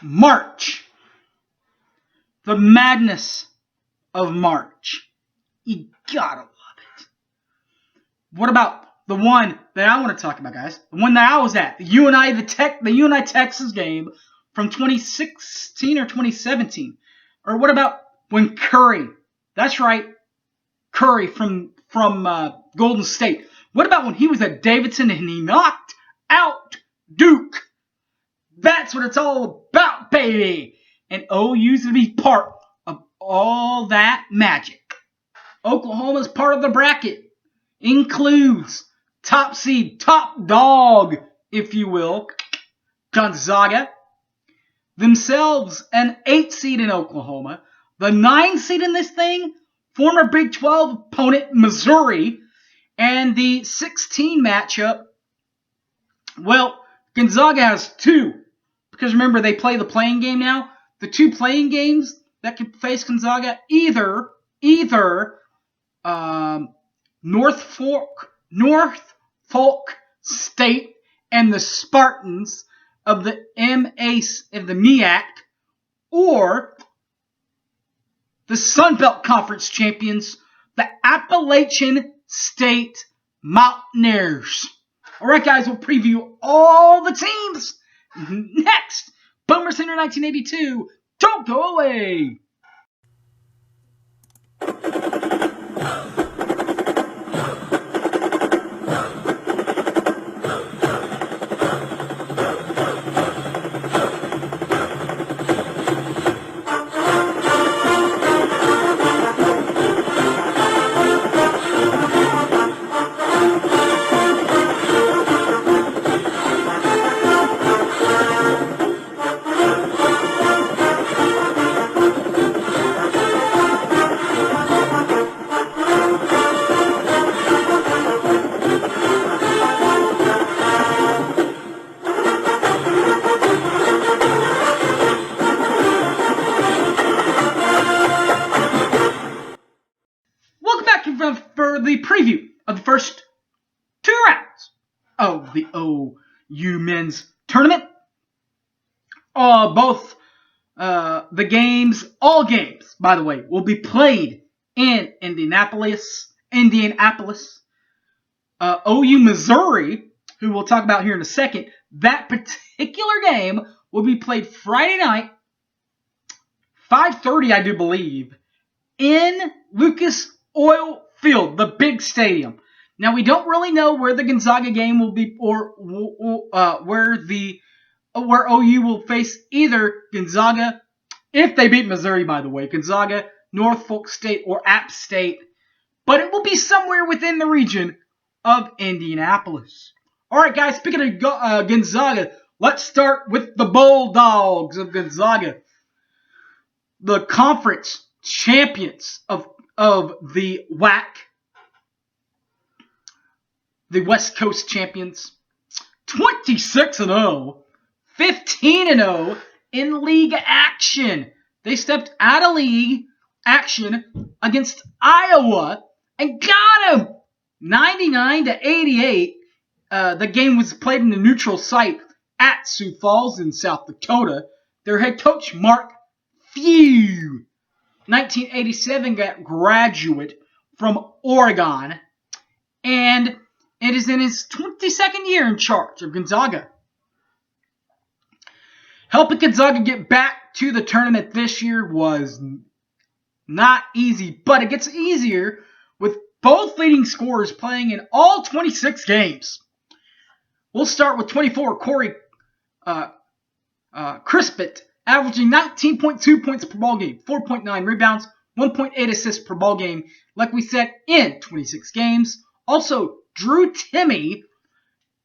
March. The madness of March. You gotta love it. What about the one that I want to talk about, guys? The one that I was at. The UNI Texas game from 2016 or 2017. Or what about when Curry, that's right, Curry from Golden State. What about when he was at Davidson and he knocked out Duke? That's what it's all about, baby. And OU's to be part of all that magic. Oklahoma's part of the bracket. Includes top seed, top dog, if you will, Gonzaga. Themselves an 8 seed in Oklahoma. The 9 seed in this thing, former Big 12 opponent Missouri. And the 16 matchup, well, Gonzaga has 2. Because remember, they play the playing game now. The 2 playing games that can face Gonzaga, either North Folk State and the Spartans of the MEAC, or the Sun Belt Conference champions, the Appalachian State Mountaineers. All right, guys, we'll preview all the teams next. Boomer Center 1982. Don't go away. For the preview of the first 2 rounds of the OU men's tournament. Both the games, all games, by the way, will be played in Indianapolis. OU Missouri, who we'll talk about here in a second, that particular game will be played Friday night, 5:30, I do believe, in Lucas Oil Field, the big stadium. Now, we don't really know where the Gonzaga game will be, or where OU will face either Gonzaga, if they beat Missouri, by the way, Gonzaga, Norfolk State, or App State. But it will be somewhere within the region of Indianapolis. All right, guys, speaking of Gonzaga, let's start with the Bulldogs of Gonzaga, the conference champions of the WAC, the West Coast champions, 26-0, 15-0 in league action. They stepped out of league action against Iowa and got them 99-88. The game was played in the neutral site at Sioux Falls in South Dakota. Their head coach, Mark Few, 1987 graduate from Oregon, and it is in his 22nd year in charge of Gonzaga. Helping Gonzaga get back to the tournament this year was not easy, but it gets easier with both leading scorers playing in all 26 games. We'll start with 24, Corey Crispet, averaging 19.2 points per ball game, 4.9 rebounds, 1.8 assists per ball game, like we said, in 26 games. Also, Drew Timme,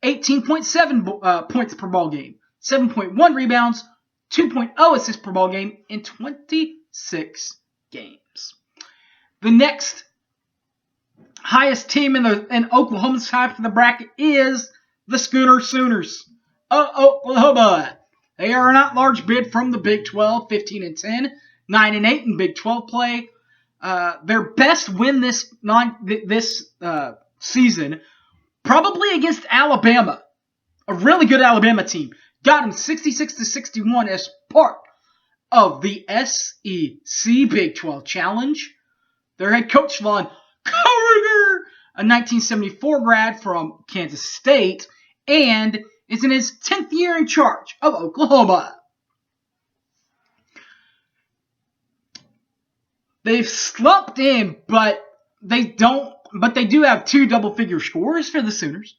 18.7 points per ball game, 7.1 rebounds, 2.0 assists per ball game in 26 games. The next highest team in Oklahoma's side for the bracket is the Schooner Sooners of Oklahoma. They are not large bid from the Big 12, 15-10, 9-8 in Big 12 play. Their best win this season, probably against Alabama, a really good Alabama team. got him 66-61 as part of the SEC Big 12 Challenge. Their head coach, Von Kruger, a 1974 grad from Kansas State, and is in his 10th year in charge of Oklahoma. They've slumped in, but they do have 2 double-figure scores for the Sooners.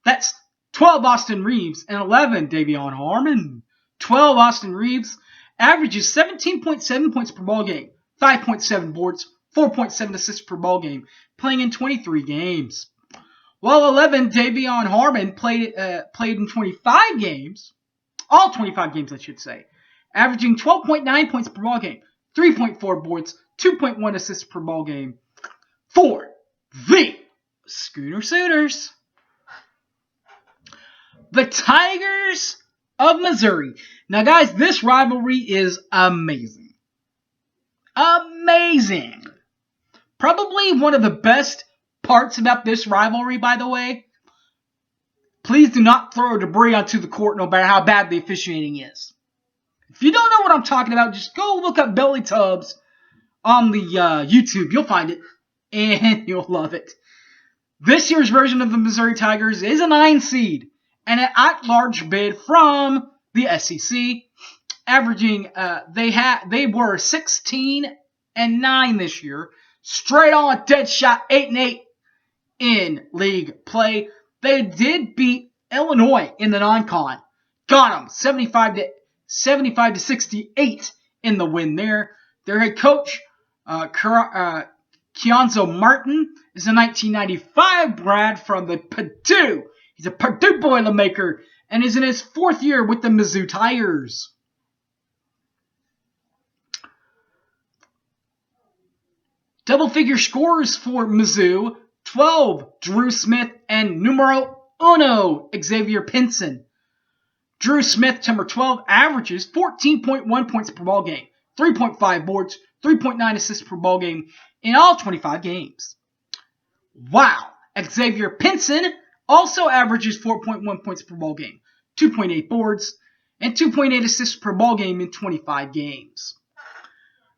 That's 12 Austin Reeves and 11 Davion Harmon. 12 Austin Reeves averages 17.7 points per ball game, 5.7 boards, 4.7 assists per ball game, playing in 23 games. While 11 Davion Harmon played in 25 games, all 25 games I should say, averaging 12.9 points per ball game, 3.4 boards, 2.1 assists per ball game for the Schooner Sooners. The Tigers of Missouri. Now, guys, this rivalry is amazing. Amazing. Probably one of the best parts about this rivalry, by the way. Please do not throw debris onto the court no matter how bad the officiating is. If you don't know what I'm talking about, just go look up Belly Tubs on the YouTube. You'll find it, and you'll love it. This year's version of the Missouri Tigers is a 9 seed and an at-large bid from the SEC, averaging they were 16-9 this year, straight on dead shot 8-8 in league play. They did beat Illinois in the non-con, got them 75-68 in the win there. Their head coach, Keonzo Martin, is a 1995 grad from the Purdue. He's a Purdue Boilermaker and is in his 4th year with the Mizzou Tigers. Double-figure scores for Mizzou: 12 Drew Smith and numero uno Xavier Pinson. Drew Smith, number 12, averages 14.1 points per ball game, 3.5 boards, 3.9 assists per ball game in all 25 games. Wow. Xavier Pinson also averages 4.1 points per ball game, 2.8 boards, and 2.8 assists per ball game in 25 games.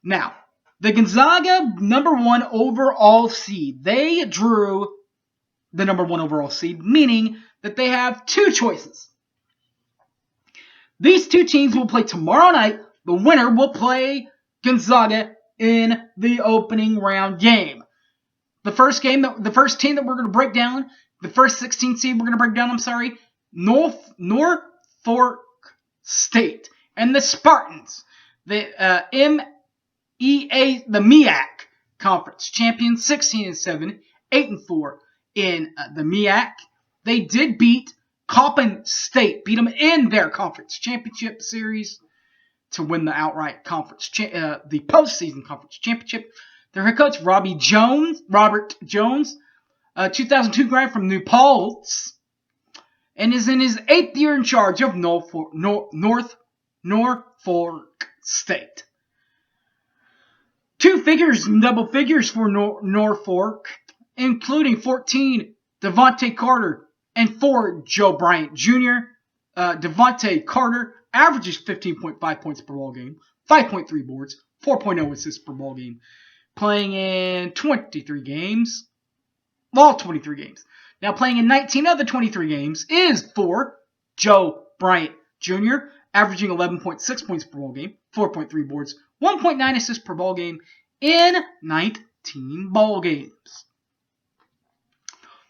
Now, the Gonzaga number 1 overall seed, they drew the number 1 overall seed, meaning that they have 2 choices. These 2 teams will play tomorrow night. The winner will play Gonzaga in the opening round game. The first team that we're going to break down, the first 16 seed we're going to break down, Norfolk State and the Spartans, the MEAC Conference champions, 16-7, 8-4 in the MEAC. They did beat Coppin State, beat them in their conference championship series to win the outright conference, the postseason conference championship. Their head coach, Robert Jones, 2002 grad from New Paltz, and is in his 8th year in charge of Norfolk State. 2 figures and double figures for Norfolk, including 14 Devontae Carter and 4 Joe Bryant Jr. Devontae Carter averages 15.5 points per ball game, 5.3 boards, 4.0 assists per ball game, playing in 23 games. All 23 games. Now playing in 19 of the 23 games is for Joe Bryant Jr., averaging 11.6 points per ball game, 4.3 boards, 1.9 assists per ball game in 19 ball games.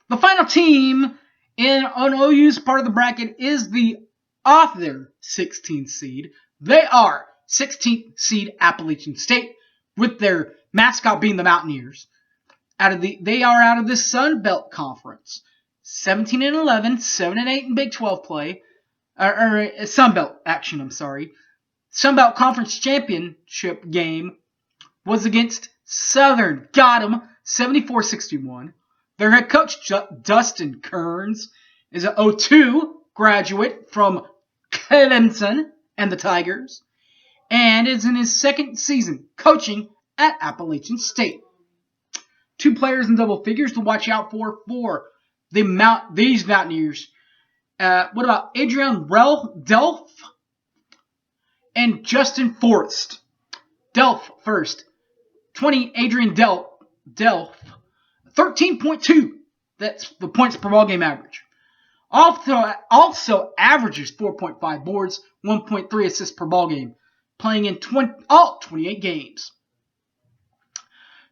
The final team on OU's part of the bracket is the other 16th seed. They are 16th seed Appalachian State, with their mascot being the Mountaineers. They are out of the Sun Belt Conference, 17-11, 7-8 in Big 12 play, Sun Belt action. I'm sorry. Sun Belt Conference Championship game was against Southern, got them 74-61. Their head coach Dustin Kearns is an 02 graduate from Clemson and the Tigers, and is in his 2nd season coaching at Appalachian State. 2 players in double figures to watch out for these Mountaineers. What about Adrian Delph and Justin Forrest? Delph first. 20, Adrian Delph, 13.2. That's the points per ball game average. Also averages 4.5 boards, 1.3 assists per ball game, playing in 28 games.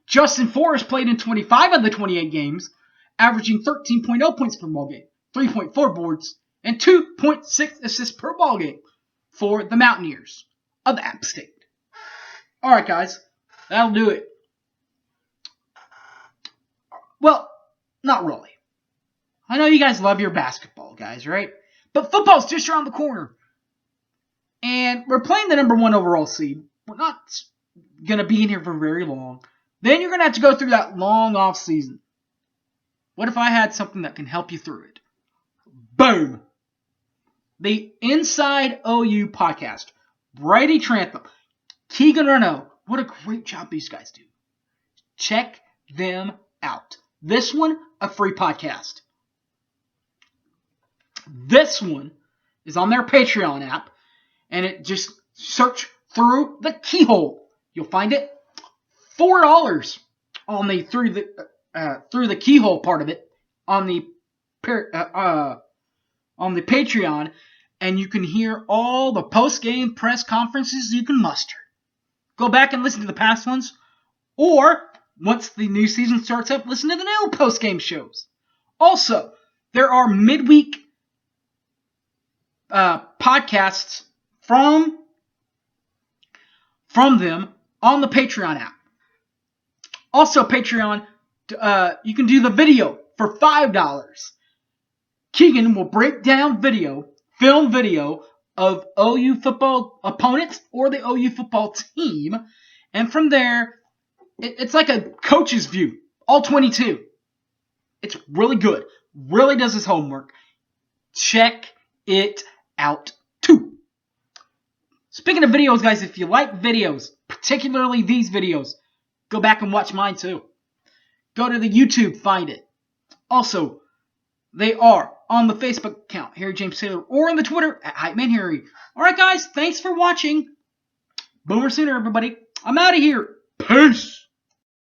Justin Forrest played in 25 of the 28 games, averaging 13.0 points per ball game, 3.4 boards, and 2.6 assists per ball game for the Mountaineers of App State. All right, guys, that'll do it. Well, not really. I know you guys love your basketball, guys, right? But football's just around the corner. And we're playing the number 1 overall seed. We're not going to be in here for very long. Then you're going to have to go through that long off season. What if I had something that can help you through it? Boom! The Inside OU podcast. Brady Trantham, Keegan Renault. What a great job these guys do. Check them out. This one, a free podcast. This one is on their Patreon app, and it just search through the keyhole. You'll find it. $4 on the through the keyhole part of it on the Patreon, and you can hear all the post-game press conferences you can muster. Go back and listen to the past ones, or once the new season starts up, listen to the new post-game shows. Also, there are midweek podcasts from them on the Patreon app. Also, Patreon, you can do the video for $5. Keegan will break down film video of OU football opponents or the OU football team. And from there, it's like a coach's view, all 22. It's really good. Really does his homework. Check it out too. Speaking of videos, guys, if you like videos, particularly these videos, go back and watch mine too. Go to the YouTube, find it. Also, they are on the Facebook account, Harry James Taylor, or on the Twitter at HypeManHarry. Alright, guys, thanks for watching. Boomer Sooner, everybody. I'm out of here. Peace.